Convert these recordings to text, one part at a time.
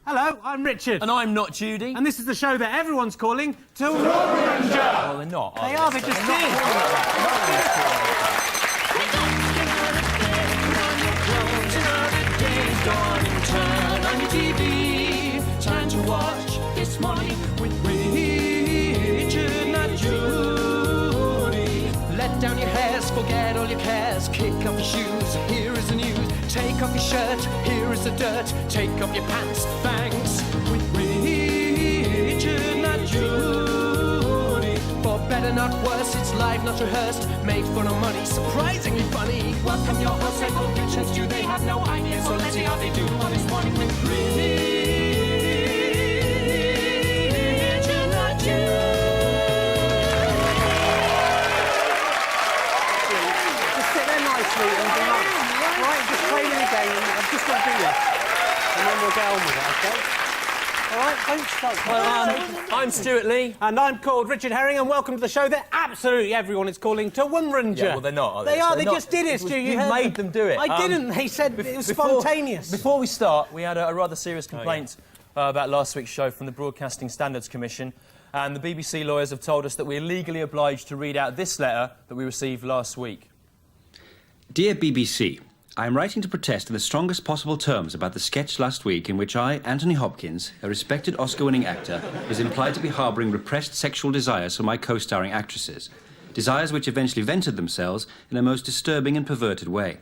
Hello, I'm Richard. And I'm not Judy. And this is the show that everyone's calling TMWRNJ. Well, they're not. They are, they just did. Turn on your TV. Time to watch This Morning with Richard, not Judy. Let down your hairs, forget all your cares. Kick off your shoes, here is the news. Take off your shirt, here is the dirt. Take off your pants, thanks. With Richard, not Judy. For better, not worse, it's live, not rehearsed. Made fun of money, surprisingly funny. Welcome your hosts, they will Richards, do they have no idea? So let's see how they do on This Morning with Richard, not Judy. Just sit there nicely and be nice. Right, just play me a game. I've just got to do this. And then we'll get on with it, OK? All right, thanks. Well, I'm Stuart Lee. And I'm called Richard Herring, and welcome to the show that absolutely everyone is calling TMWRNJ. Yeah, well, they're not, are they? They are, So they they're just did it, Stu. You made them do it. I didn't. They said it was spontaneous. Before we start, we had a rather serious complaint about last week's show from the Broadcasting Standards Commission, and the BBC lawyers have told us that we're legally obliged to read out this letter that we received last week. Dear BBC, I am writing to protest in the strongest possible terms about the sketch last week in which I, Anthony Hopkins, a respected Oscar-winning actor, was implied to be harbouring repressed sexual desires for my co-starring actresses, desires which eventually vented themselves in a most disturbing and perverted way.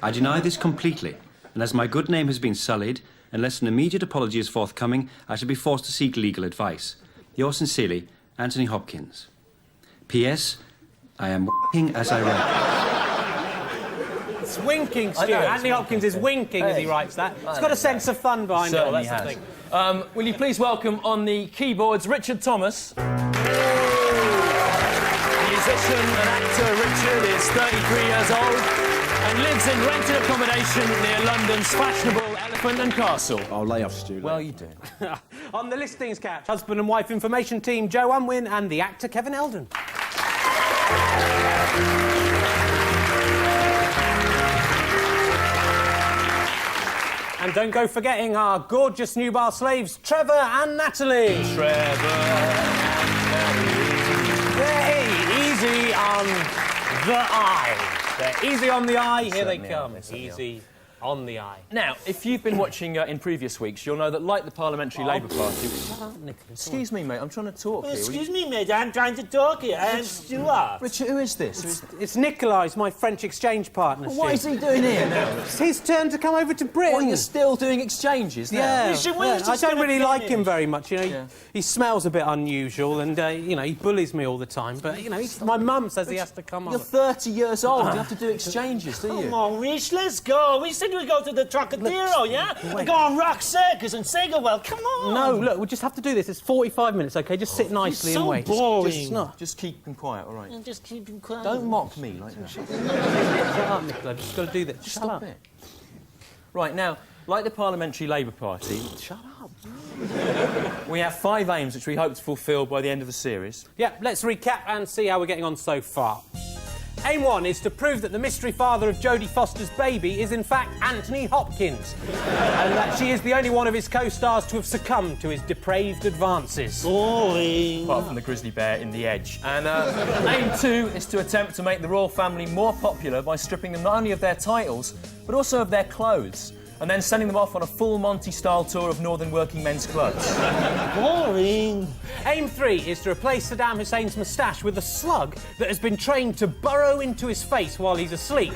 I deny this completely, and as my good name has been sullied, unless an immediate apology is forthcoming, I shall be forced to seek legal advice. Yours sincerely, Anthony Hopkins. P.S. I am w***ing as I write. It's winking, Stu. Anthony Hopkins is winking as he writes that. It's got a sense of fun behind it all, that's the thing. Will you please welcome on the keyboards Richard Thomas. Musician and actor Richard is 33 years old and lives in rented accommodation near London's fashionable Elephant and Castle. I'll lay off, Stu. Well, you do. On the listings couch, husband and wife information team Joe Unwin and the actor Kevin Eldon. And don't go forgetting our gorgeous new bar slaves, Trevor and Natalie. Trevor and Natalie. They're easy on the eye. They're easy on the eye. Here they come. Easy on the eye. Now, if you've been watching in previous weeks, you'll know that, like the Parliamentary Labour Party... Excuse me, mate, I'm trying to talk here. Excuse me, mate, I'm trying to talk here. I'm Stuart. Richard, who is this? It's Nikolai's, my French exchange partner. What is he doing here now? It's his turn to come over to Britain. Well, you're still doing exchanges now? Yeah, We're I just don't gonna really like finish. him very much. You know, he smells a bit unusual, and you know, he bullies me all the time. But you know, my mum says he has to come You're over. 30 years old. You have to do exchanges, do you? Come on, Rich, let's go. We said we'd go to the Trocadero, yeah? And go on Rock Circus and Sagawell. Come on. No, look, we just have to do this. It's 45 minutes, OK? Just sit nicely and wait. Boring. Just keep them quiet, all right? And just keep him quiet. Don't mock me like that. Shut up, Nicola. I've just got to do this. Shut up. It. Right, now, like the Parliamentary Labour Party... Shut up. We have 5 aims which we hope to fulfil by the end of the series. Yeah, let's recap and see how we're getting on so far. Aim 1 is to prove that the mystery father of Jodie Foster's baby is in fact Anthony Hopkins, and that she is the only one of his co-stars to have succumbed to his depraved advances. Boring. Apart from the grizzly bear in The Edge. And aim 2 is to attempt to make the royal family more popular by stripping them not only of their titles, but also of their clothes, and then sending them off on a full Monty-style tour of northern working men's clubs. Boring. Aim 3 is to replace Saddam Hussein's moustache with a slug that has been trained to burrow into his face while he's asleep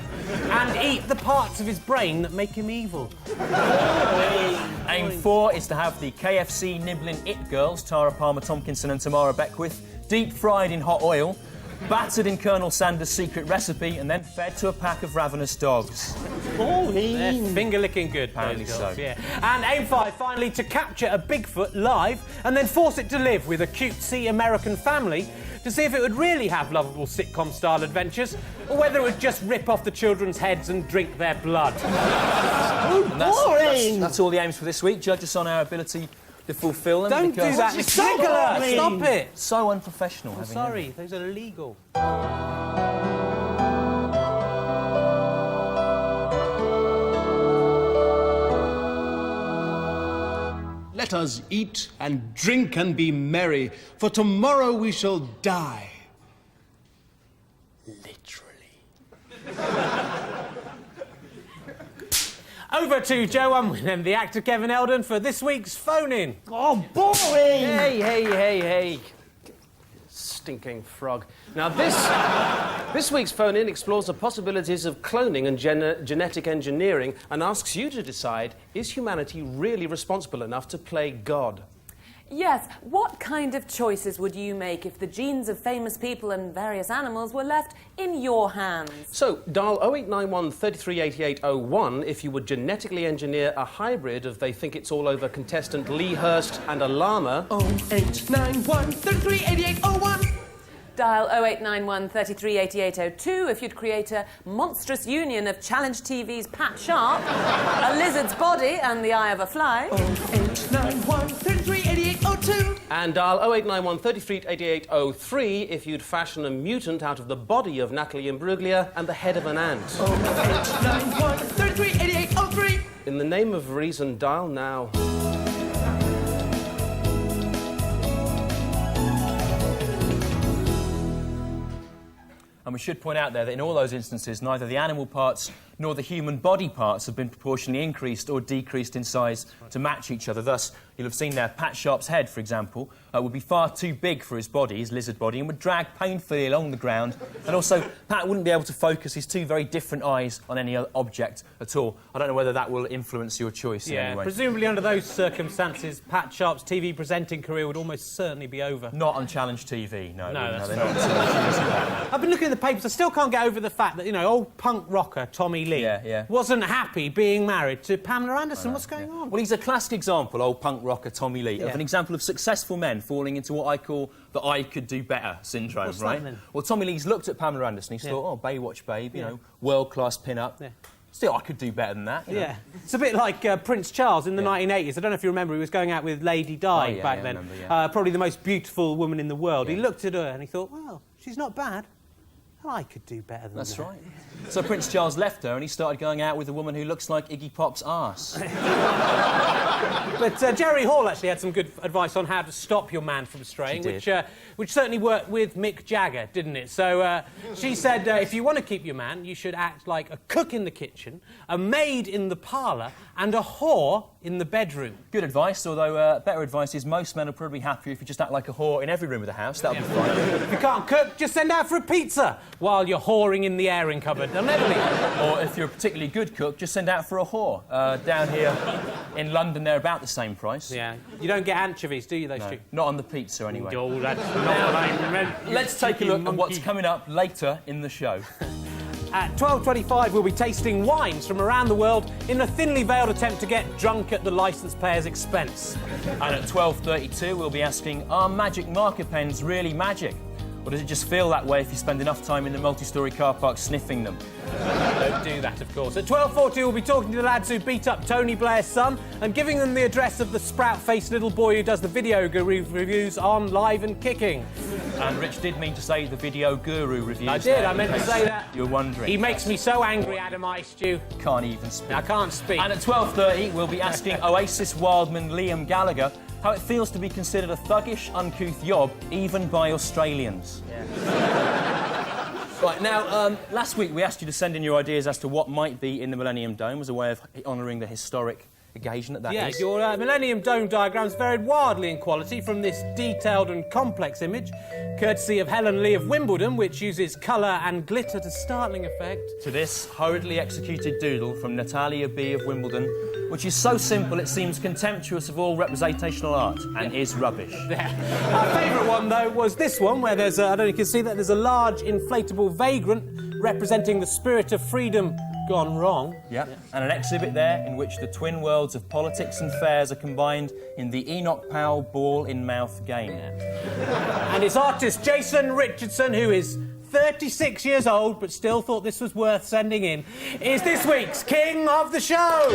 and eat the parts of his brain that make him evil. Aim 4 is to have the KFC nibbling it girls, Tara Palmer-Tompkinson and Tamara Beckwith, deep-fried in hot oil, battered in Colonel Sanders' secret recipe, and then fed to a pack of ravenous dogs. Boring. They're finger-licking good, Apparently those girls, so. yeah. And aim 5, finally, to capture a Bigfoot live and then force it to live with a cutesy American family to see if it would really have lovable sitcom-style adventures or whether it would just rip off the children's heads and drink their blood. And that's all the aims for this week. Judge us on our ability to fulfil them. Don't do that, Nicola! Stop it! So unprofessional. I'm sorry, those are illegal. let us eat and drink and be merry, for tomorrow we shall die. Over to Joe Unwin and the actor Kevin Eldon for this week's phone-in. Oh, boring! Hey. Stinking frog. Now, this week's phone-in explores the possibilities of cloning and genetic engineering and asks you to decide, is humanity really responsible enough to play God? Yes, what kind of choices would you make if the genes of famous people and various animals were left in your hands? So, dial 0891 338801 if you would genetically engineer a hybrid of They Think It's All Over contestant Lee Hurst and a llama. 0891 338801. Dial 0891 338802 if you'd create a monstrous union of Challenge TV's Pat Sharp, a lizard's body and the eye of a fly. 0891 338802. And dial 0891 338803 if you'd fashion a mutant out of the body of Natalie Imbruglia and the head of an ant. 0891 338803. In the name of reason, dial now. And we should point out there that in all those instances, neither the animal parts nor the human body parts have been proportionally increased or decreased in size to match each other. Thus, you'll have seen there, Pat Sharp's head, for example, would be far too big for his body, his lizard body, and would drag painfully along the ground. And also, Pat wouldn't be able to focus his two very different eyes on any other object at all. I don't know whether that will influence your choice in any way. Presumably under those circumstances, Pat Sharp's TV presenting career would almost certainly be over. Not on Challenge TV, no. No, they're not. I've been looking at the papers. I still can't get over the fact that, you know, old punk rocker Tommy Lee wasn't happy being married to Pamela Anderson. What's going on? Well, he's a classic example, old punk rocker Tommy Lee, of an example of successful men falling into what I call the I could do better syndrome, What's right? that, then? Well, Tommy Lee's looked at Pamela Anderson, he's thought, oh, Baywatch babe, you know, world-class pin-up. Yeah. Still, I could do better than that. You know? It's a bit like Prince Charles in the 1980s. I don't know if you remember, he was going out with Lady Di back then. Probably the most beautiful woman in the world. He looked at her and he thought, well, she's not bad. I could do better than that. That's right. So Prince Charles left her and he started going out with a woman who looks like Iggy Pop's arse. But Jerry Hall actually had some good advice on how to stop your man from straying, which certainly worked with Mick Jagger, didn't it? So she said, if you want to keep your man, you should act like a cook in the kitchen, a maid in the parlour, and a whore in the bedroom. Good advice, although better advice is most men are probably happier if you just act like a whore in every room of the house. That'll be fine. If you can't cook, just send out for a pizza while you're whoring in the airing cupboard. They'll never leave. Or if you're a particularly good cook, just send out for a whore. Down here in London, they're about the same price. Yeah. You don't get anchovies, do you, those two? Not on the pizza, anyway. Oh, that's not what I meant. Let's take a look at what's coming up later in the show. At 12:25, we'll be tasting wines from around the world in a thinly veiled attempt to get drunk at the licence payer's expense. And at 12:32, we'll be asking, are magic marker pens really magic? Or does it just feel that way if you spend enough time in the multi-storey car park sniffing them? Don't do that, of course. At 12:40, we'll be talking to the lads who beat up Tony Blair's son and giving them the address of the sprout-faced little boy who does the video guru reviews on Live and Kicking. And Rich did mean to say the video guru reviews. I did, I meant to say that. You're wondering. He makes me so angry, Adam Ice-Stew. Can't even speak. I can't speak. And at 12:30, we'll be asking Oasis wildman Liam Gallagher how it feels to be considered a thuggish, uncouth yob, even by Australians. Right, now, last week we asked you to send in your ideas as to what might be in the Millenium Dome as a way of honouring the historic occasion that is. Your Millenium Dome diagrams varied wildly in quality from this detailed and complex image, courtesy of Helen Lee of Wimbledon, which uses colour and glitter to startling effect, to this hurriedly executed doodle from Natalia B of Wimbledon, which is so simple it seems contemptuous of all representational art and is rubbish. Our favourite one, though, was this one, where there's I don't know if you can see that, there's a large inflatable vagrant representing the spirit of freedom gone wrong. And an exhibit there in which the twin worlds of politics and fairs are combined in the Enoch Powell ball-in-mouth game. And it's artist Jason Richardson, who is 36 years old but still thought this was worth sending in, is this week's King of the Show!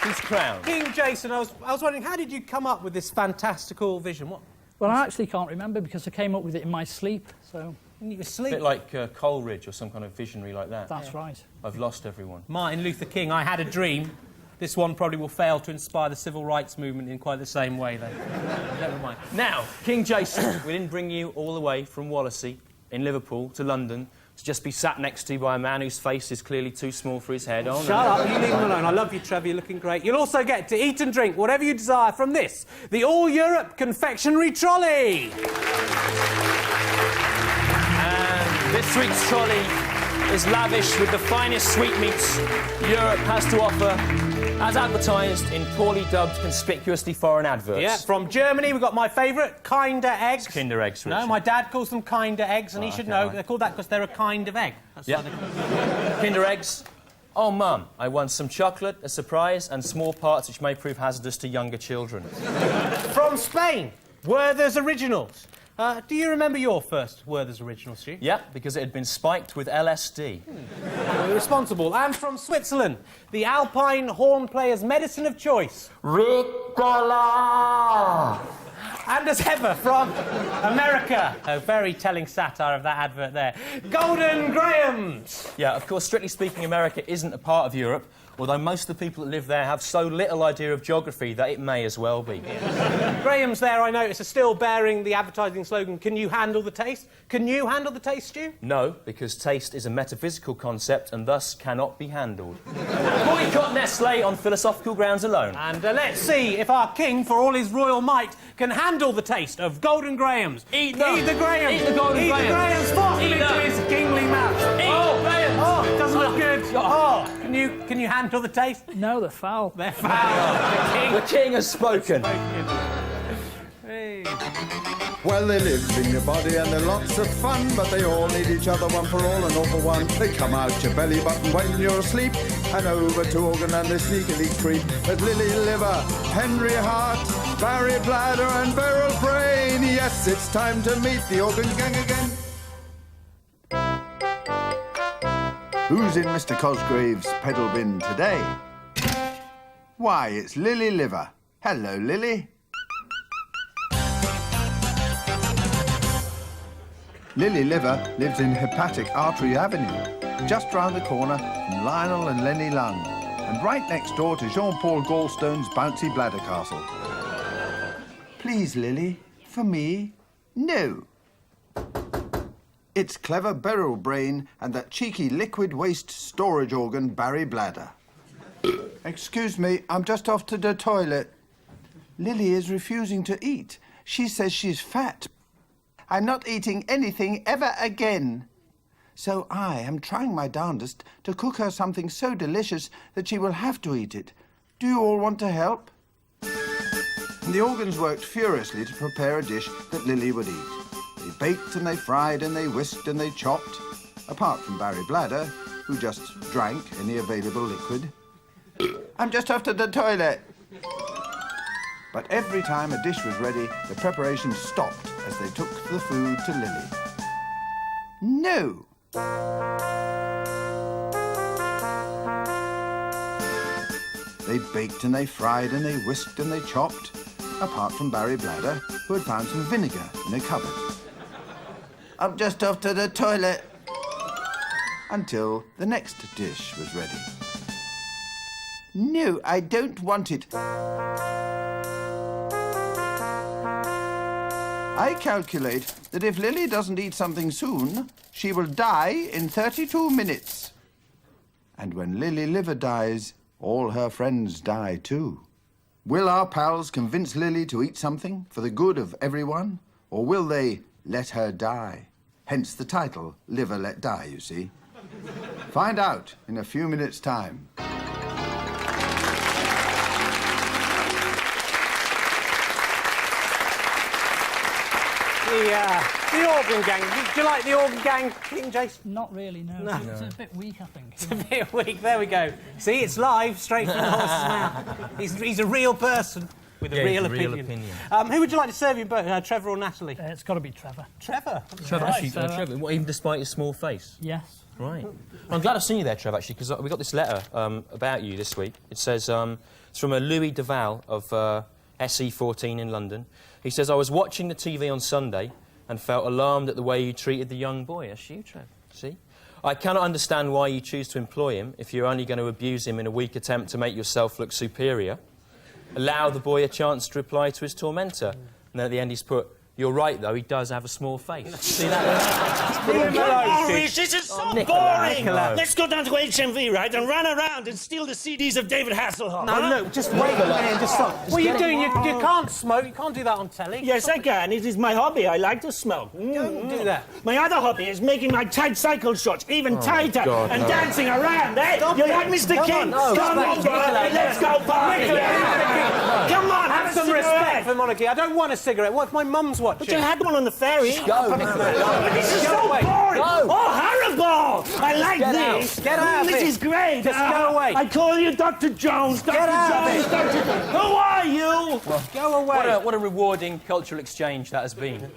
He's crowned. King Jason, I was wondering, how did you come up with this fantastical vision? Well, I actually can't remember because I came up with it in my sleep, so... You were A asleep. bit like Coleridge or some kind of visionary like that. That's right. I've lost everyone. Martin Luther King, I had a dream. This one probably will fail to inspire the civil rights movement in quite the same way, though. Never mind. Now, King Jason, we didn't bring you all the way from Wallasey in Liverpool to London to just be sat next to you by a man whose face is clearly too small for his head. Oh, no. Shut up, you leave him alone. I love you, Trevor, you're looking great. You'll also get to eat and drink whatever you desire from this, the All-Europe Confectionery Trolley. And this week's trolley is lavish with the finest sweetmeats Europe has to offer, as advertised in poorly dubbed, conspicuously foreign adverts. Yeah, from Germany, we've got my favourite, Kinder Eggs. Kinder Eggs, Richard. No, my dad calls them Kinder Eggs, and he should know. They're called that because they're a kind of egg. That's why they're... Kinder Eggs. Oh, Mum, I want some chocolate, a surprise, and small parts which may prove hazardous to younger children. From Spain, Werther's Originals. Do you remember your first Werther's Original, Stu? Yeah, because it had been spiked with LSD. Responsible. And from Switzerland, the Alpine Horn Player's Medicine of Choice. Ricola! And as ever, from America, a very telling satire of that advert there, Golden Grahams. Yeah, of course, strictly speaking, America isn't a part of Europe, although most of the people that live there have so little idea of geography that it may as well be. Graham's there, I notice, are still bearing the advertising slogan, can you handle the taste? Can you handle the taste, Stu? No, because taste is a metaphysical concept and thus cannot be handled. Boycott Nestlé on philosophical grounds alone. And let's see if our king, for all his royal might, can handle the taste of Golden Grahams. Eat them! Eat the Grahams! Eat the Golden Grahams! Eat the Grahams! Force them into his kingly mouth! Eat the Grahams! Oh, it doesn't look good! Oh, can you handle the taste? No, they're foul. They're foul. The king has spoken. Hey. Well, they live in your body and they're lots of fun, but they all need each other, one for all and all for one. They come out your belly button when you're asleep, and over to organ and they sneakily creep. But Lily Liver, Henry Hart, Barry Bladder and Beryl Brain. Yes, it's time to meet the organ gang again. Who's in Mr. Cosgrave's pedal bin today? Why, it's Lily Liver. Hello, Lily. Lily Liver lives in Hepatic Artery Avenue, just round the corner from Lionel and Lenny Lung, and right next door to Jean-Paul Gallstone's bouncy bladder castle. Please, Lily, for me, no. It's clever Beryl Brain and that cheeky liquid waste storage organ Barry Bladder. Excuse me, I'm just off to the toilet. Lily is refusing to eat. She says she's fat. I'm not eating anything ever again. So I am trying my darndest to cook her something so delicious that she will have to eat it. Do you all want to help? The organs worked furiously to prepare a dish that Lily would eat. They baked and they fried and they whisked and they chopped, apart from Barry Bladder, who just drank any available liquid. I'm just off to the toilet. But every time a dish was ready, the preparations stopped as they took the food to Lily. No! They baked and they fried and they whisked and they chopped, apart from Barry Bladder, who had found some vinegar in a cupboard. I'm just off to the toilet. Until the next dish was ready. No, I don't want it. I calculate that if Lily doesn't eat something soon, she will die in 32 minutes. And when Lily Liver dies, all her friends die too. Will our pals convince Lily to eat something for the good of everyone? Or will they let her die? Hence the title, Liver Let Die, you see. Find out in a few minutes' time. The organ gang. Do you like the organ gang, King Jason? Not really, no. It's a bit weak, I think. It's a bit weak. There we go. See, it's live, straight from the horse's mouth. He's a real person with a real opinion. Who would you like to serve you both, Trevor or Natalie? It's got to be Trevor. Trevor? Trevor, Right, actually, so, Trevor, what, even despite his small face? Yes. Right. I'm glad I've seen you there, Trevor, actually, because we got this letter about you this week. It says, it's from a Louis Duval of SE14 in London. He says, I was watching the TV on Sunday and felt alarmed at the way you treated the young boy. That's you, Trev. See? I cannot understand why you choose to employ him if you're only going to abuse him in a weak attempt to make yourself look superior. Allow the boy a chance to reply to his tormentor. And then at the end he's put, you're right, though, he does have a small face. See that? Rich, this is so boring. Let's go down to HMV, right, and run around and steal the CDs of David Hasselhoff. No, look, just wait a minute, just stop. What are you doing? You can't smoke, you can't do that on telly. Yes, I can. It is my hobby. I like to smoke. Don't do that. My other hobby is making my tight cycle shorts even tighter and dancing around, eh? You're like Mr. King. Come on, boy, let's go party. Come on, have some respect for monarchy. I don't want a cigarette. What if my mum's watching? But you had one on the ferry. Go. But this is so boring. Go. Oh, horrible. I like this. Get out of This it. is great. Just go away. I call you Dr. Jones. Dr. Jones. Dr. Jones. Who are you? Go away. What a rewarding cultural exchange that has been.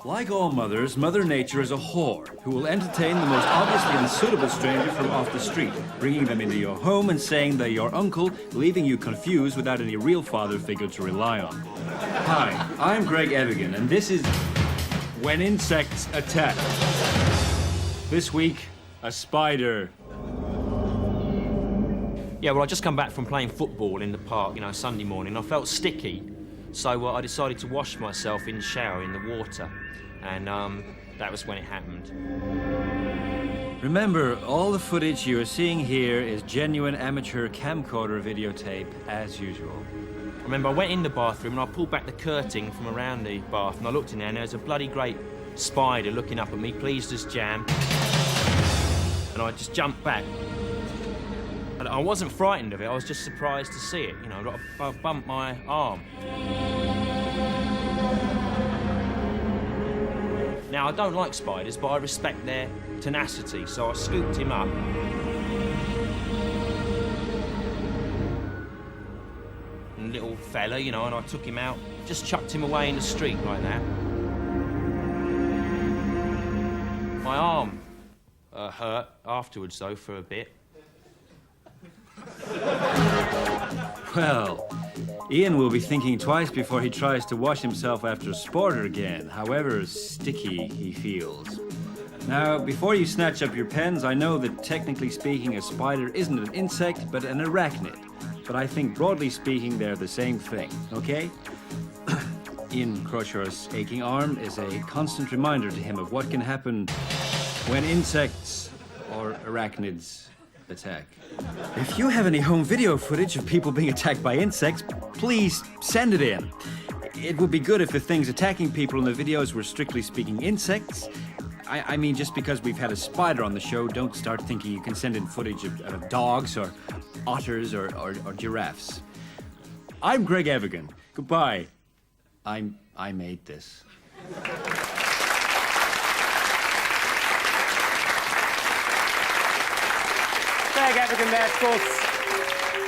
Like all mothers, Mother Nature is a whore who will entertain the most obviously unsuitable stranger from off the street, bringing them into your home and saying they're your uncle, leaving you confused without any real father figure to rely on. Hi, I'm Greg Evigan, and this is When Insects Attack. This week, a spider. Yeah, well, I just come back from playing football in the park, Sunday morning. I felt sticky, so I decided to wash myself in the shower in the water. And that was when it happened. Remember, all the footage you are seeing here is genuine amateur camcorder videotape, as usual. I remember I went in the bathroom and I pulled back the curtain from around the bath and I looked in there and there was a bloody great spider looking up at me, pleased as jam. And I just jumped back. And I wasn't frightened of it, I was just surprised to see it. I bumped my arm. Now, I don't like spiders, but I respect their tenacity, so I scooped him up. And little fella, and I took him out, just chucked him away in the street like that. My arm hurt afterwards, though, for a bit. Well, Ian will be thinking twice before he tries to wash himself after sport again, however sticky he feels. Now, before you snatch up your pens, I know that technically speaking a spider isn't an insect, but an arachnid. But I think broadly speaking they're the same thing, okay? Ian Croshaw's aching arm is a constant reminder to him of what can happen when insects or arachnids attack. If you have any home video footage of people being attacked by insects, please send it in. It would be good if the things attacking people in the videos were strictly speaking insects. I mean, just because we've had a spider on the show, don't start thinking you can send in footage of dogs or otters or giraffes. I'm Greg Evigan. Goodbye. I made this. Greg Evigan there, of course.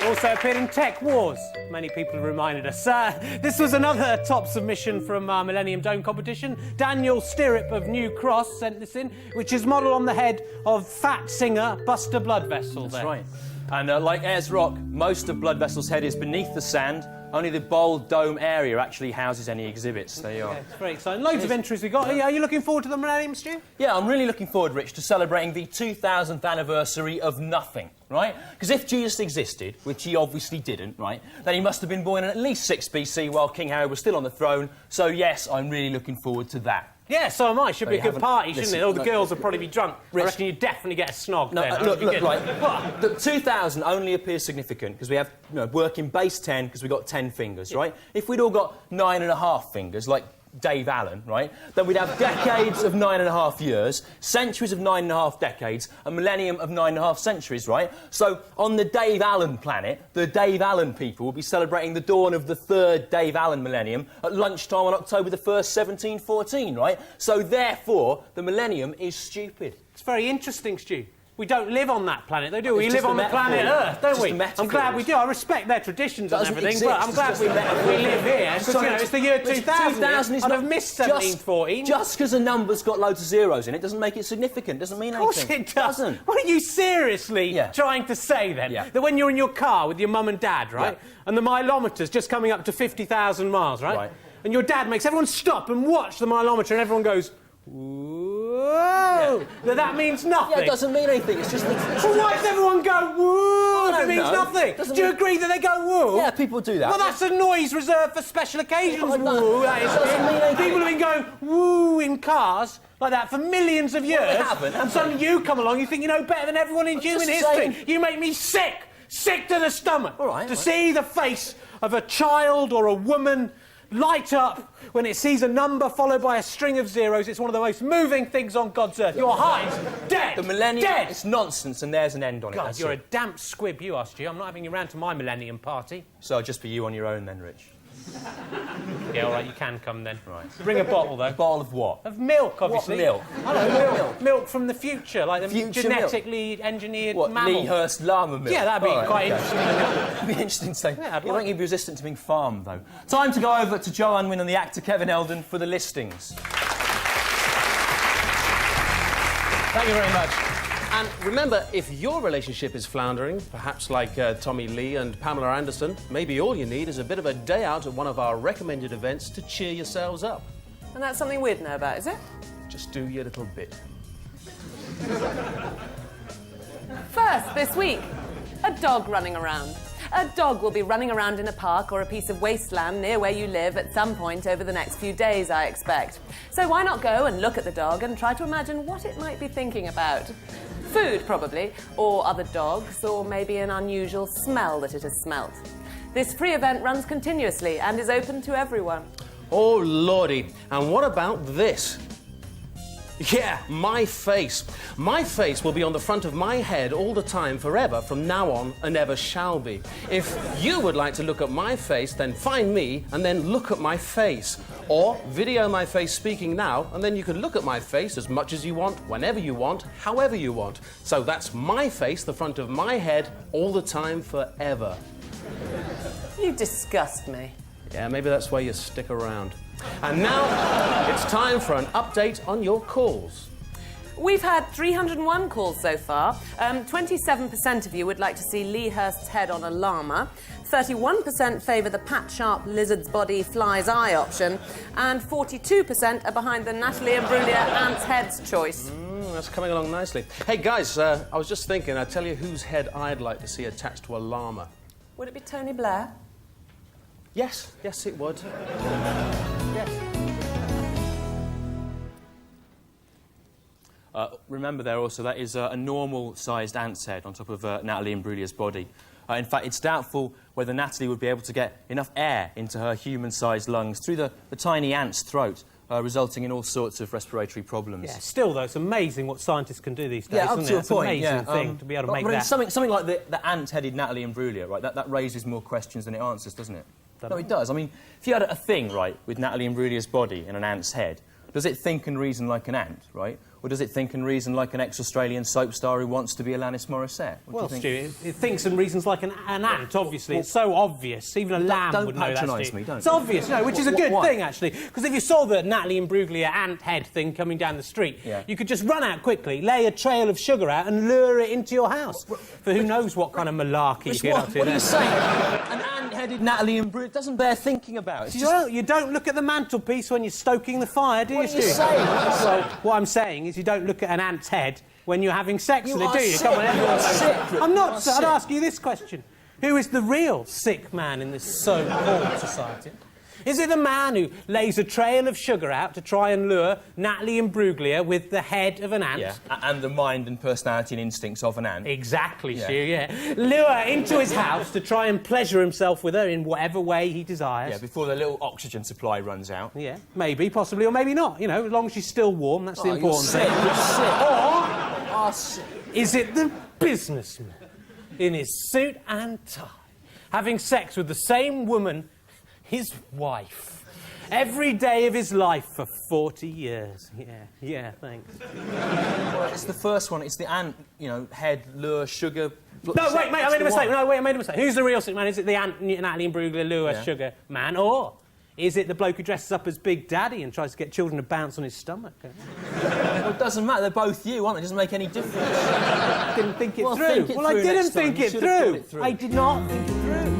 Also appeared in Tech Wars. Many people have reminded us. This was another top submission from our Millenium Dome competition. Daniel Stirrup of New Cross sent this in, which is modelled on the head of fat singer Buster Bloodvessel. That's right. And like Ayers Rock, most of Bloodvessel's head is beneath the sand. Only the bold dome area actually houses any exhibits. There you are. Yeah, it's very exciting. Loads of entries we got. Are you looking forward to the Millennium, Stu? Yeah, I'm really looking forward, Rich, to celebrating the 2000th anniversary of nothing, right? Because if Jesus existed, which he obviously didn't, right, then he must have been born in at least 6 BC while King Herod was still on the throne. So, yes, I'm really looking forward to that. Yeah, so am I. Should be a good party, shouldn't it? All the girls will probably be drunk. Rich, I reckon you'd definitely get a snog then. Look, right. The 2000 only appears significant because we have working base 10 because we've got 10 fingers, right? If we'd all got 9.5 fingers, like Dave Allen, right, then we'd have decades of 9.5 years, centuries of 9.5 decades, a millennium of 9.5 centuries, right? So on the Dave Allen planet, the Dave Allen people will be celebrating the dawn of the 3rd Dave Allen millennium at lunchtime on October the 1st, 1714, right? So therefore, the millennium is stupid. It's very interesting, Stu. We don't live on that planet, though, do we? It's We live just a on the metaphor. planet Earth, don't Just we? a metaphor. I'm glad we do. I respect their traditions and Doesn't everything, exist. but I'm glad It's we just a metaphor. live here. Because, you know, it's the year 2000. 2000 is I'd not have missed 1714. Just because a number's got loads of zeros in it doesn't make it significant. Doesn't mean anything. Of course it does. Doesn't. What are you seriously trying to say, then? Yeah. That when you're in your car with your mum and dad, right, and the mileometer's just coming up to 50,000 miles, right? And your dad makes everyone stop and watch the mileometer and everyone goes, whoa! That means nothing. Yeah, it doesn't mean anything. It's just... Well, why does everyone go, whoa, if it means nothing? Do you agree that they go, whoa? Yeah, people do that. Well, that's a noise reserved for special occasions, woo. That is doesn't mean anything. People have been going, woo, in cars like that for millions of years. Well, they haven't, and suddenly you come along, you think you know better than everyone in human history. You make me sick to the stomach. To see the face of a child or a woman light up when it sees a number followed by a string of zeros. It's one of the most moving things on God's earth. Your heart's dead. The millennium... Dead. It's nonsense, and there's an end on it. God, you're a damp squib, you are, Stu. I'm not having you round to my millennium party. So just for you on your own then, Rich? Yeah, all right, you can come then. Right. Bring a bottle, though. A bottle of what? Of milk, obviously. What milk? I don't know, milk. Milk from the future, like the Future genetically engineered what, mammal. Lee Hurst llama milk? Yeah, that'd be quite interesting. That'd be interesting to say. Yeah, I'd You like won't be resistant to being farmed, though. Time to go over to Joe Unwin and the actor Kevin Eldon for the listings. Thank you very much. And remember, if your relationship is floundering, perhaps like Tommy Lee and Pamela Anderson, maybe all you need is a bit of a day out at one of our recommended events to cheer yourselves up. And that's something we'd know about, is it? Just do your little bit. First, this week, a dog running around. A dog will be running around in a park or a piece of wasteland near where you live at some point over the next few days, I expect. So why not go and look at the dog and try to imagine what it might be thinking about? Food, probably, or other dogs, or maybe an unusual smell that it has smelt. This free event runs continuously and is open to everyone. Oh, lordy. And what about this? Yeah, my face. My face will be on the front of my head all the time, forever, from now on, and ever shall be. If you would like to look at my face, then find me and then look at my face. Or video my face speaking now, and then you can look at my face as much as you want, whenever you want, however you want. So that's my face, the front of my head, all the time, forever. You disgust me. Yeah, maybe that's why you stick around. And now it's time for an update on your calls. We've had 301 calls so far. 27% of you would like to see Lee Hurst's head on a llama. 31% favour the Pat Sharp lizard's body fly's eye option. And 42% are behind the Natalie Imbruglia ant's heads choice. That's coming along nicely. Hey, guys, I was just thinking, I'll tell you whose head I'd like to see attached to a llama. Would it be Tony Blair? Yes, yes, it would. Yes. Remember there also, that is a normal-sized ant's head on top of Natalie Imbriglia's body. In fact, it's doubtful whether Natalie would be able to get enough air into her human-sized lungs through the tiny ant's throat, resulting in all sorts of respiratory problems. Yeah, still, though, it's amazing what scientists can do these days, up isn't to it? a It's point, an amazing thing to be able to make that. Something like the ant-headed Natalie Imbruglia, right, that raises more questions than it answers, doesn't it? No, it does. I mean, if you had a thing, right, with Natalie Imbriglia's body and an ant's head, does it think and reason like an ant, right? Or does it think and reason like an ex-Australian soap star who wants to be Alanis Morissette? Well, Stu, it thinks and reasons like an ant, obviously. It's so obvious. Even a lamb would know that, Stu. Don't patronise me, don't. It's obvious, which is a good thing, actually. Because if you saw the Natalie Imbruglia ant head thing coming down the street, you could just run out quickly, lay a trail of sugar out and lure it into your house. For who knows what kind of malarkey you get up to. What are you saying? An ant-headed Natalie Imbruglia doesn't bear thinking about. Well, you don't look at the mantelpiece when you're stoking the fire, do you, Stu? What are you saying? Well, what I'm saying is you don't look at an ant's head when you're having sex with it, do you? Sick. Come on, everyone knows. Sick. I'm not. I'd ask you this question. Who is the real sick man in this so-called society? Is it the man who lays a trail of sugar out to try and lure Natalie Imbruglia with the head of an ant? Yeah, and the mind and personality and instincts of an ant. Exactly, Stu, Lure her into his house to try and pleasure himself with her in whatever way he desires. Yeah, before the little oxygen supply runs out. Yeah, maybe, possibly, or maybe not. You know, as long as she's still warm, that's the important thing. You're sick. Or is it the businessman in his suit and tie, having sex with the same woman, his wife, Every day of his life for 40 years. Yeah, thanks. Well, it's the first one. It's the ant, you know, head, lure, sugar... No, wait, mate, I made a mistake. No, wait, I made a mistake. Who's the real sick man? Is it the ant, Natalie Imbruglia, lure, sugar man? Or is it the bloke who dresses up as Big Daddy and tries to get children to bounce on his stomach? Well, it doesn't matter. They're both you, aren't they? It doesn't make any difference. Didn't think it Well, through. think it Well, I through didn't next time. think You it should have through. thought it through. I did not think it through.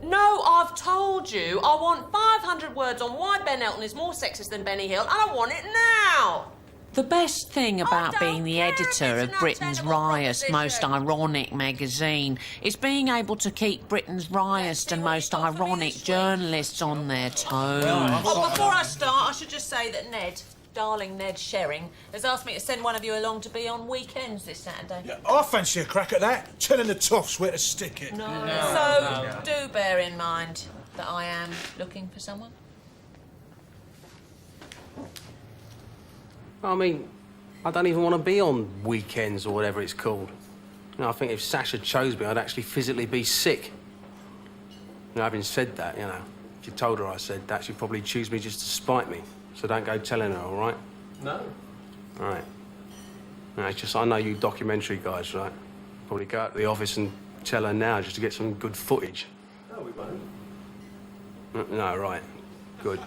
No, I've told you. I want 500 words on why Ben Elton is more sexist than Benny Hill, and I want it now. The best thing about being the editor of Britain's Riot's most ironic magazine is being able to keep Britain's Riot's and most ironic journalists on their toes. Oh, before I start, I should just say that Ned, darling Ned Shering, has asked me to send one of you along to be on weekends this Saturday. Yeah, I fancy a crack at that. Telling the toffs where to stick it. So, do bear in mind that I am looking for someone. I mean, I don't even want to be on weekends or whatever it's called. You know, I think if Sasha chose me, I'd actually physically be sick. You know, having said that, you know, if you told her I said that, she'd probably choose me just to spite me. So don't go telling her, all right? No. All right. No, it's just, I know you documentary guys, right? Probably go out to the office and tell her now just to get some good footage. No, we won't. No, right. Good.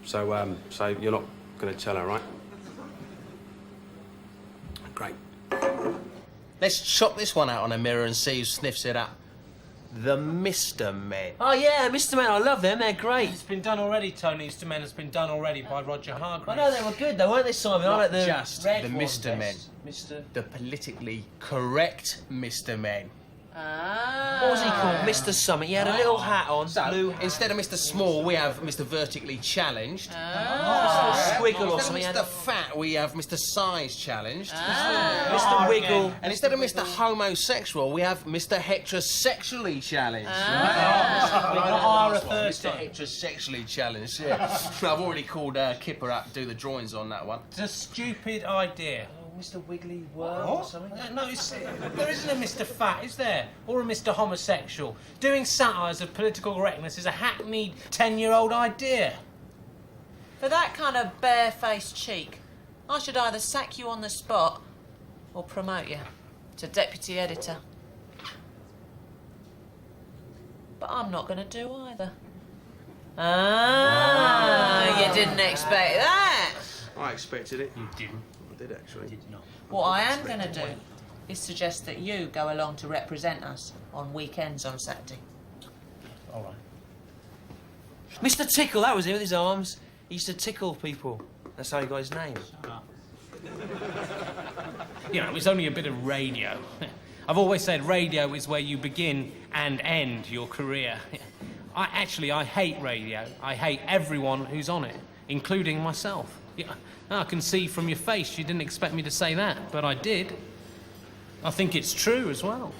So, so you're not going to tell her, right? Great. Let's chop this one out on a mirror and see who sniffs it up. The Mr. Men. Oh, yeah, Mr. Men. I love them. They're great. It's been done already, Tony. Mr. Men has been done already by Roger Hargreaves. I know they were good, though, weren't they, Simon? I like the Just red the ones Mr. Men. best. The politically correct Mr. Men. Ah. What was he called? Mr. Summit. He had a little hat on. So, instead of Mr. Small, we have Mr. Vertically Challenged. Ah. Squiggle or something. Instead of Mr. Fat, we have Mr. Size Challenged. Ah. Mr. Wiggle. And instead of Mr. Homosexual, we have Mr. Heterosexually Challenged. Mr. Heterosexually Challenged, yeah. I've already called Kipper up to do the drawings on that one. It's a stupid idea. Mr. Wiggly Worm or something? No, there isn't a Mr. Fat, is there? Or a Mr. Homosexual. Doing satires of political correctness is a hackneyed 10-year-old idea. For that kind of barefaced cheek, I should either sack you on the spot or promote you to deputy editor. But I'm not going to do either. Ah, you didn't expect that. I expected it. You didn't. I did, actually. Did not. What I am going to do is suggest that you go along to represent us on weekends on Saturday. All right. Mr. Tickle, that was him with his arms. He used to tickle people. That's how he got his name. You know, it's only a bit of radio. I've always said radio is where you begin and end your career. I hate radio. I hate everyone who's on it, including myself. Yeah, I can see from your face you didn't expect me to say that, but I did. I think it's true as well.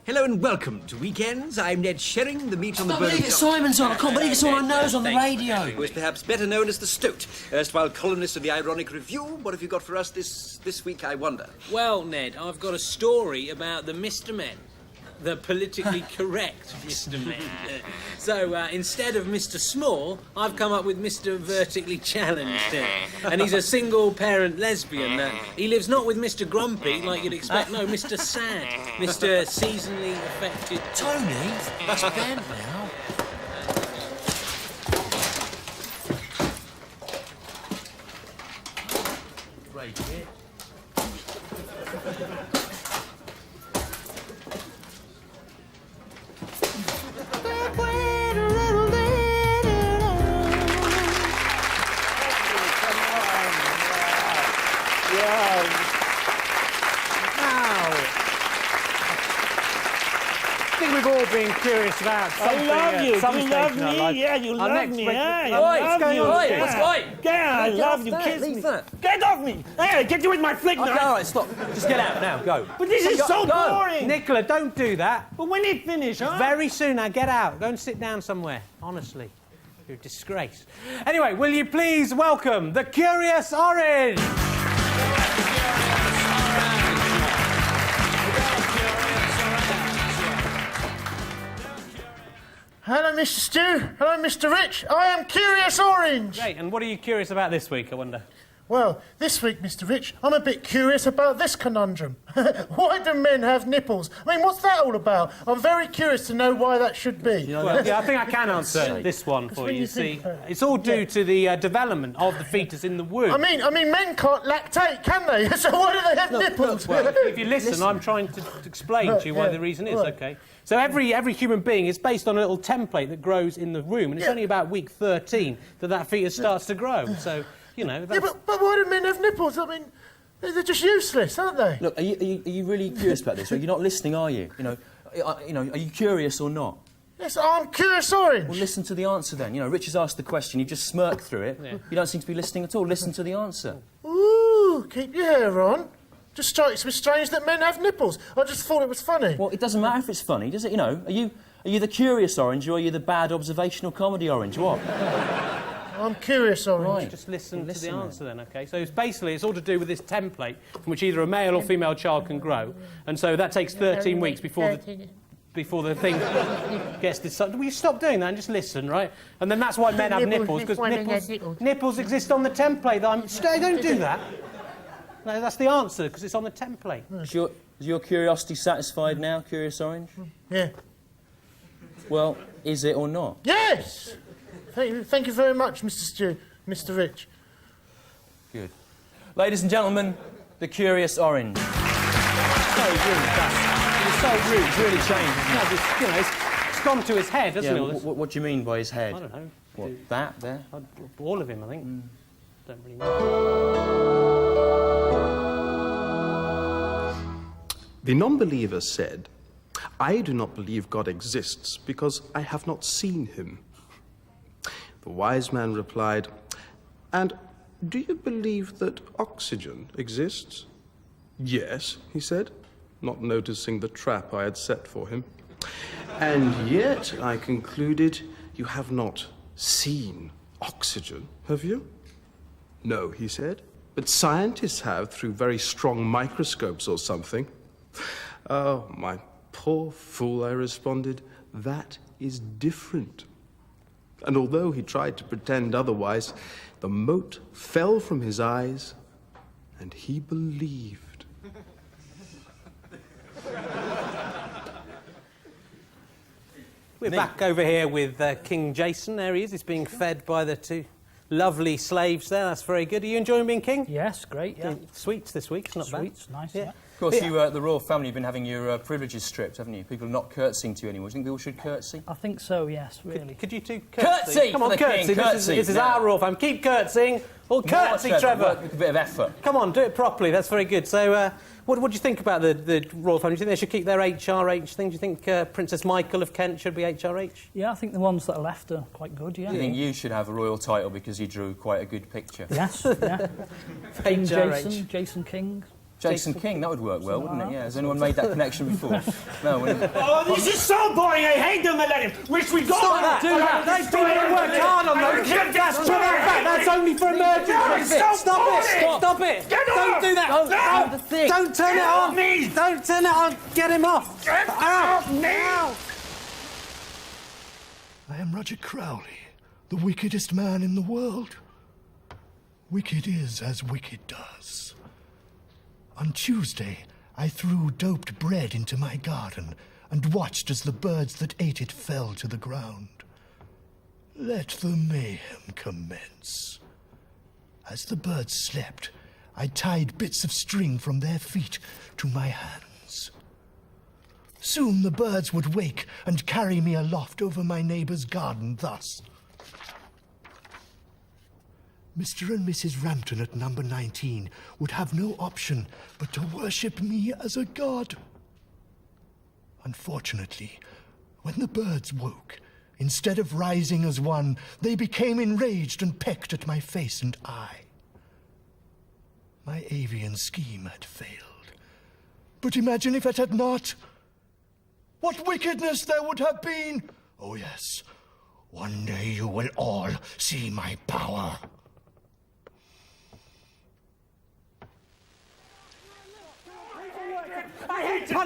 Hello and welcome to Weekends. I'm Ned Shering, the meat on the I bone. believe it's Simon's on. I can't believe it's all I know is on the radio. Who is perhaps better known as the Stoat, erstwhile columnist of the Ironic Review. What have you got for us this week, I wonder? Well, Ned, I've got a story about the Mr. Men. The politically correct Mr. Men. So instead of Mr. Small, I've come up with Mr. Vertically Challenged. And he's a single-parent lesbian. He lives not with Mr. Grumpy, like you'd expect, no, Mr. Sad. Mr. Seasonally affected... Tony, that's Ben now. Great hit. I think we've all been curious about something. I love you. Some You stage love in our me. life. Yeah, you Our love next me. break- Yeah, I Oi, love what's going you. on? Oi, Yeah. what's going? Yeah, I Get love off you. that, Kiss leave me. that. Get off me. Hey, get you with my flick Okay, now. all right, stop. Just get out now. Go. But this is so Go. boring. Nicola, don't do that. But when it finish, huh? Very soon now, get out. Go and sit down somewhere. Honestly, you're a disgrace. Anyway, will you please welcome the Curious Orange? Mr. Stew. Hello, Mr. Rich. I am Curious Orange. Great, and what are you curious about this week, I wonder? Well, this week, Mr. Rich, I'm a bit curious about this conundrum. Why do men have nipples? I mean, what's that all about? I'm very curious to know why that should be. Well, yeah, I think I can answer this one for you. See, it's all due to the development of the fetus in the womb. I mean, men can't lactate, can they? So why do they have nipples? Well, if you listen, I'm trying to explain to you why the reason is, OK? So every human being is based on a little template that grows in the womb, and it's only about week 13 that fetus starts to grow. So, you know... Yeah, but why do men have nipples? I mean, they're just useless, aren't they? Look, are you really curious about this? Or you're not listening, are you? You know, are you curious or not? Yes, I'm Curious Orange. Well, listen to the answer then. You know, Rich has asked the question, you just smirk through it. Yeah. You don't seem to be listening at all. Listen to the answer. Ooh, keep your hair on. Just strikes me strange that men have nipples. I just thought it was funny. Well, it doesn't matter if it's funny, does it? You know, are you the Curious Orange or are you the bad observational comedy Orange? What? I'm Curious Orange. Right. Just listen to the answer then, OK? So it's all to do with this template from which either a male or female child can grow. And so that takes 13 weeks before the thing gets decided. Will you stop doing that and just listen, right? And then that's why men have nipples, because nipples exist on the template. Don't do that. No, that's the answer, because it's on the template. Is your curiosity satisfied now, Curious Orange? Yeah. Well, is it or not? Yes! Thank you very much, Mr. Stew, Mr. Rich. Good. Ladies and gentlemen, the Curious Orange. So rude, it's so rude. It's really changed. It's gone to his head, hasn't it? What do you mean by his head? I don't know. What, that there? All of him, I think. Don't really know. The non-believer said, "I do not believe God exists because I have not seen him." The wise man replied, "And do you believe that oxygen exists?" "Yes," he said, not noticing the trap I had set for him. "And yet," I concluded, "you have not seen oxygen, have you?" "No," he said, "but scientists have through very strong microscopes or something." "Oh, my poor fool," I responded, "that is different." And although he tried to pretend otherwise, the mote fell from his eyes, and he believed. We're back over here with King Jason. There he is. He's being fed by the two lovely slaves there. That's very good. Are you enjoying being king? Yes, great, yeah. Sweets this week. It's not bad. Sweets, nice, yeah. Of course, you, the royal family, have been having your privileges stripped, haven't you? People are not curtsying to you anymore. Do you think people should curtsy? I think so, yes, really. Could you two curtsy? Come on, curtsy. This is our royal family. Keep curtsying. Well, curtsy, Trevor. With a bit of effort. Come on, do it properly. That's very good. So, what do you think about the royal family? Do you think they should keep their HRH thing? Do you think Princess Michael of Kent should be HRH? Yeah, I think the ones that are left are quite good, yeah. Do you think you should have a royal title because you drew quite a good picture? Yes, yeah. King Jason King. Jason King, that would work well, wouldn't it? Yeah. Has anyone made that connection before? No. Oh, this is so boring. I hate the Millennium. Wish we'd got Stop that. Do that. Those people that worked hard on those. That's only for emergency. Stop it. Don't do that. Don't turn it on. Don't turn it on. Get him off. Get off me. I am Roger Crowley, the wickedest man in the world. Wicked is as wicked does. On Tuesday, I threw doped bread into my garden and watched as the birds that ate it fell to the ground. Let the mayhem commence. As the birds slept, I tied bits of string from their feet to my hands. Soon the birds would wake and carry me aloft over my neighbor's garden thus. Mr. and Mrs. Rampton at number 19 would have no option but to worship me as a god. Unfortunately, when the birds woke, instead of rising as one, they became enraged and pecked at my face and eye. My avian scheme had failed. But imagine if it had not. What wickedness there would have been! Oh yes, one day you will all see my power. I hate it!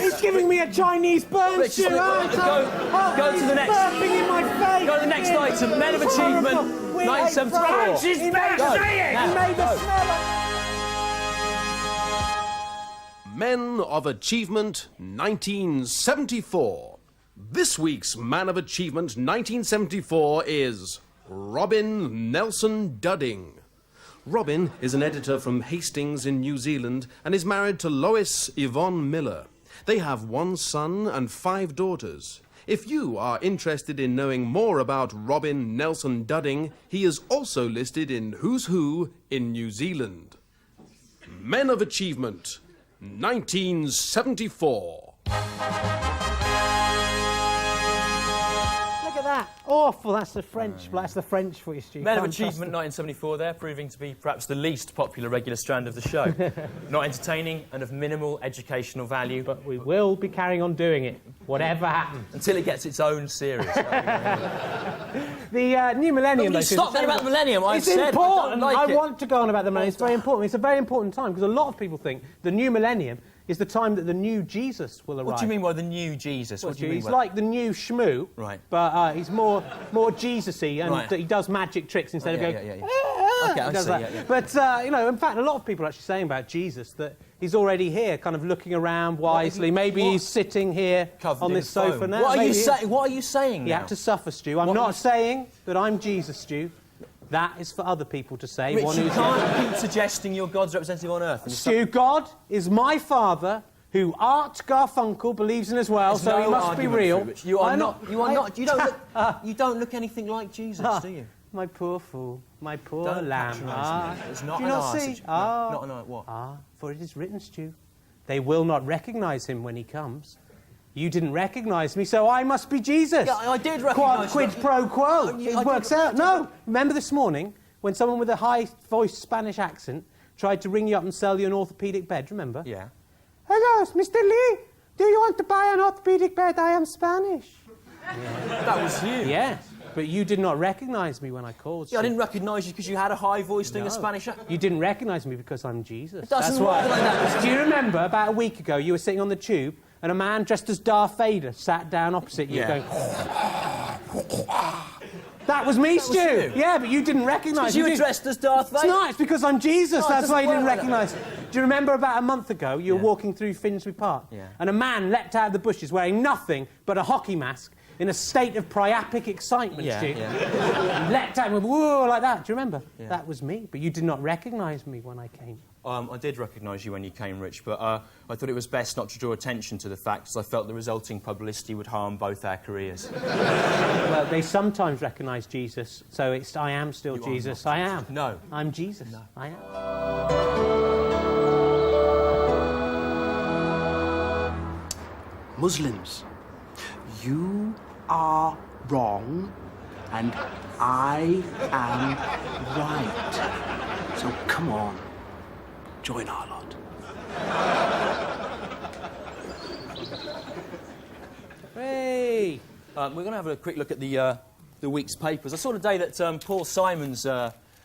He's giving me a Chinese burn, Stu! Go to the next... burping in my face! Go to the next item. Men of Achievement, 1974. She's back! Say it! He made the smell of... Men of Achievement 1974. This week's Man of Achievement 1974 is Robin Nelson Dudding. Robin is an editor from Hastings in New Zealand and is married to Lois Yvonne Miller. They have 1 son and 5 daughters. If you are interested in knowing more about Robin Nelson Dudding, he is also listed in Who's Who in New Zealand. Men of Achievement 1974. Look at that. Awful. That's the French. That's the French for you, Stu. Men of Achievement 1974 there, proving to be perhaps the least popular regular strand of the show. Not entertaining and of minimal educational value. But we will be carrying on doing it, whatever happens. Until it gets its own series. The new millennium... Stop that about the millennium. It's important. I want to go on about the millennium. It's very important. It's a very important time because a lot of people think the new millennium is the time that the new Jesus will arrive. What do you mean by the new Jesus? What do you mean he's by like the new Shmoo, right? But he's more Jesus-y, and he does magic tricks instead of going... Okay, I see, yeah. But, you know, in fact, a lot of people are actually saying about Jesus that he's already here, kind of looking around wisely. Maybe he's sitting here on this sofa now. What are you saying now? You have to suffer, Stu. I'm not saying that I'm Jesus, Stu. That is for other people to say. Rich, you can't keep suggesting you're God's representative on Earth. Stu, God is my father, who Art Garfunkel believes in as well, so he must be real. You don't look anything like Jesus, do you? My poor fool, my poor lamb. It's not do you not see? What? For it is written, Stu, they will not recognise him when he comes. You didn't recognise me, so I must be Jesus. Yeah, I did recognise Quid pro quo. It works out. No, remember this morning when someone with a high-voiced Spanish accent tried to ring you up and sell you an orthopaedic bed, remember? Yeah. Hello, Mr. Lee. Do you want to buy an orthopaedic bed? I am Spanish. Yeah. That was you. Yes, but you did not recognise me when I called. Yeah, I didn't recognise you because you had a high voice doing a Spanish accent. You didn't recognise me because I'm Jesus. That's why. Like that. Do you remember about a week ago you were sitting on the tube and a man dressed as Darth Vader sat down opposite you going... That was me, Stu. Yeah, but you didn't recognise me. You were dressed as Darth Vader. No, it's because I'm Jesus. That's why you didn't recognise. Do you remember about a month ago you were walking through Finsbury Park and a man leapt out of the bushes wearing nothing but a hockey mask in a state of priapic excitement, Stu. And leapt out and went, whoa, like that. Do you remember? Yeah. That was me, but you did not recognise me when I came. I did recognise you when you came, Rich, but I thought it was best not to draw attention to the fact, because I felt the resulting publicity would harm both our careers. Well, they sometimes recognise Jesus, so I am still Jesus. I am. No. I'm Jesus. No. I am. Muslims, you are wrong, and I am right. So come on. Join our lot. Hey! We're going to have a quick look at the week's papers. I saw today that Paul Simon's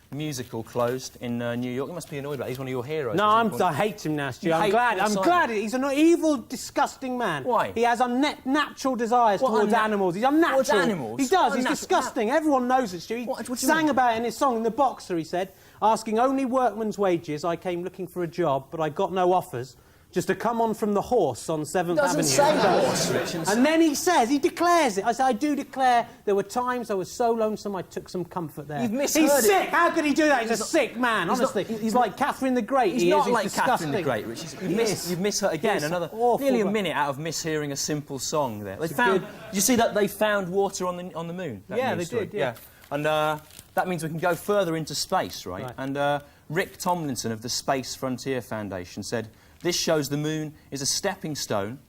musical closed in New York. You must be annoyed about it. He's one of your heroes. No, I hate him now, Stu. I'm glad. He's an evil, disgusting man. Why? He has unnatural desires towards animals. He's unnatural. Towards animals? He does. He's disgusting. Everyone knows it, Stu. He sang about it in his song, in The Boxer, he said, asking only workman's wages. I came looking for a job, but I got no offers. Just to come on from the horse on 7th Avenue. Doesn't say horse, Richardson. And then he declares it. I said, I do declare there were times I was so lonesome I took some comfort there. You've misheard it. He's sick. How could he do that? He's a sick man, honestly. He's like Catherine the Great. He's not like Catherine the Great, Richardson. You've misheard again. Nearly a minute out of mishearing a simple song there. Did you see that they found water on the moon? Yeah, they did, yeah. And that means we can go further into space, right? And Rick Tomlinson of the Space Frontier Foundation said, "This shows the moon is a stepping stone.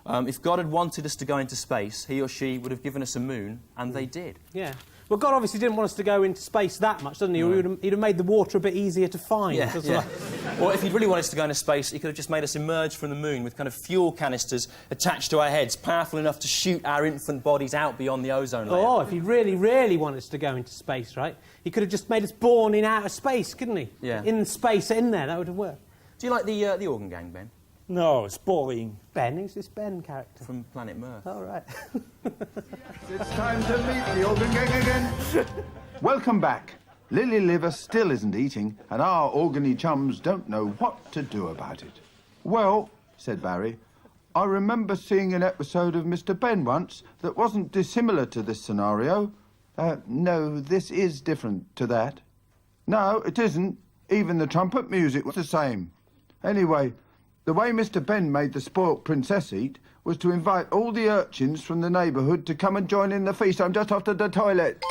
If God had wanted us to go into space, he or she would have given us a moon, and they did." Yeah. Well, God obviously didn't want us to go into space that much, doesn't he? No. He'd have made the water a bit easier to find. Yeah. Or if he'd really wanted us to go into space, he could have just made us emerge from the moon with kind of fuel canisters attached to our heads, powerful enough to shoot our infant bodies out beyond the ozone layer. Oh, if he really, really wanted us to go into space, right? He could have just made us born in outer space, couldn't he? Yeah. In space, in there, that would have worked. Do you like the organ gang, Ben? No, it's boring. Ben? Who's this Ben character? From Planet Mirth. All right. It's time to meet the organ gang again. Welcome back. Lily Liver still isn't eating, and our organy chums don't know what to do about it. Well, said Barry, I remember seeing an episode of Mr. Ben once that wasn't dissimilar to this scenario. No, this is different to that. No, it isn't. Even the trumpet music was the same. Anyway, the way Mr. Ben made the spoilt princess eat was to invite all the urchins from the neighbourhood to come and join in the feast. I'm just off to the toilet.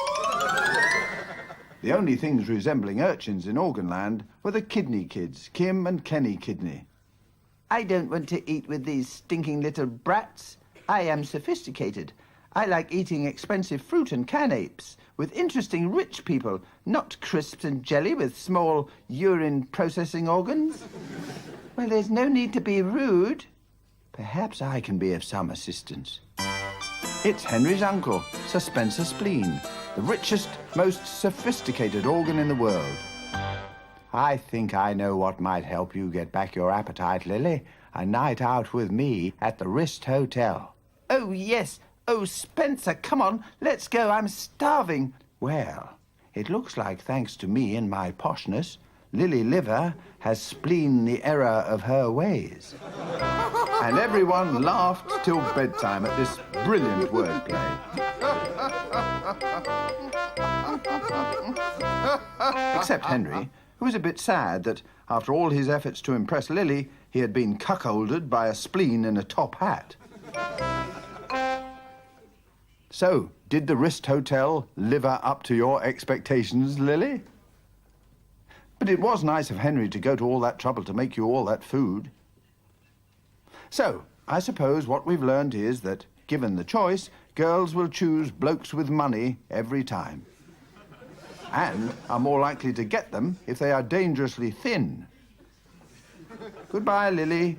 The only things resembling urchins in Organland were the Kidney kids, Kim and Kenny Kidney. I don't want to eat with these stinking little brats. I am sophisticated. I like eating expensive fruit and canapes with interesting rich people, not crisps and jelly with small urine processing organs. Well, there's no need to be rude. Perhaps I can be of some assistance. It's Henry's uncle, Sir Spencer Spleen, the richest, most sophisticated organ in the world. I think I know what might help you get back your appetite, Lily. A night out with me at the Wrist Hotel. Oh, yes. Oh, Spencer, come on. Let's go. I'm starving. Well, it looks like, thanks to me and my poshness, Lily Liver has spleen the error of her ways. And everyone laughed till bedtime at this brilliant wordplay. Except Henry, who was a bit sad that, after all his efforts to impress Lily, he had been cuckolded by a spleen in a top hat. So, did the Wrist Hotel live up to your expectations, Lily? But it was nice of Henry to go to all that trouble to make you all that food. So, I suppose what we've learned is that, given the choice, girls will choose blokes with money every time. And are more likely to get them if they are dangerously thin. Goodbye, Lily.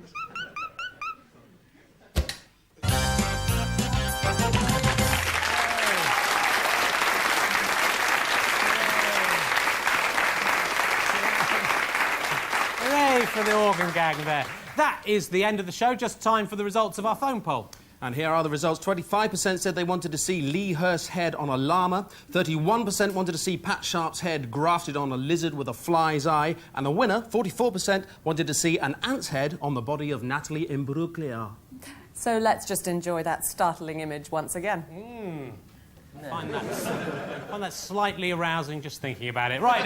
Hooray for the organ gang there. That is the end of the show. Just time for the results of our phone poll. And here are the results. 25% said they wanted to see Lee Hurst's head on a llama. 31% wanted to see Pat Sharp's head grafted on a lizard with a fly's eye. And the winner, 44%, wanted to see an ant's head on the body of Natalie Imbruglia. So let's just enjoy that startling image once again. I find that slightly arousing just thinking about it. Right,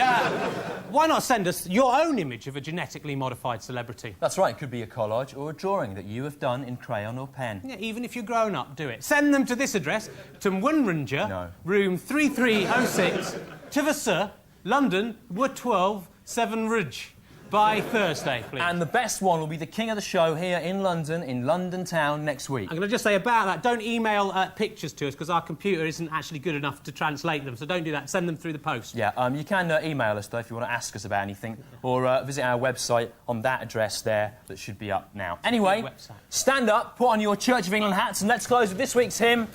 why not send us your own image of a genetically modified celebrity? That's right, it could be a collage or a drawing that you have done in crayon or pen. Yeah, even if you're grown up, do it. Send them to this address, TMWRNJ, room 3306, Tivasur, London, Wood 12, 7 Ridge. By Thursday, please. And the best one will be the king of the show here in London town next week. I'm going to just say about that, don't email pictures to us because our computer isn't actually good enough to translate them, so don't do that. Send them through the post. Yeah, you can email us, though, if you want to ask us about anything, or visit our website on that address there that should be up now. Anyway, stand up, put on your Church of England hats, and let's close with this week's hymn,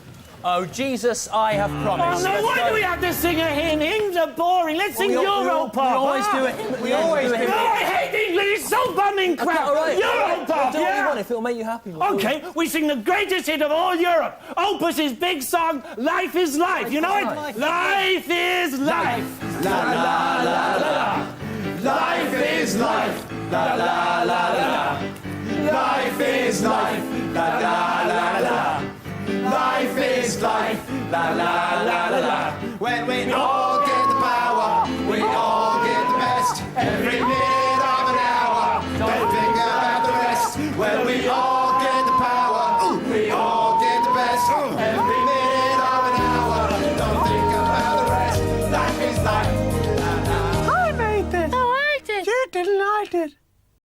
Oh, Jesus, I Have Promised. Oh, no, why do we have to sing a hymn? Hymns are boring. Let's sing Europop. We always do it. We always do it. No, I hate English. It's so bumming crap. Right. Europop, do what you want if it'll make you happy. OK, we sing the greatest hit of all Europe. Opus's big song, Life is Life. You know it? Life is life. La, la, la, la. Life is life. La, la, la, la. Life is life. La, la, la, la. Life is life, la la la la la. When we all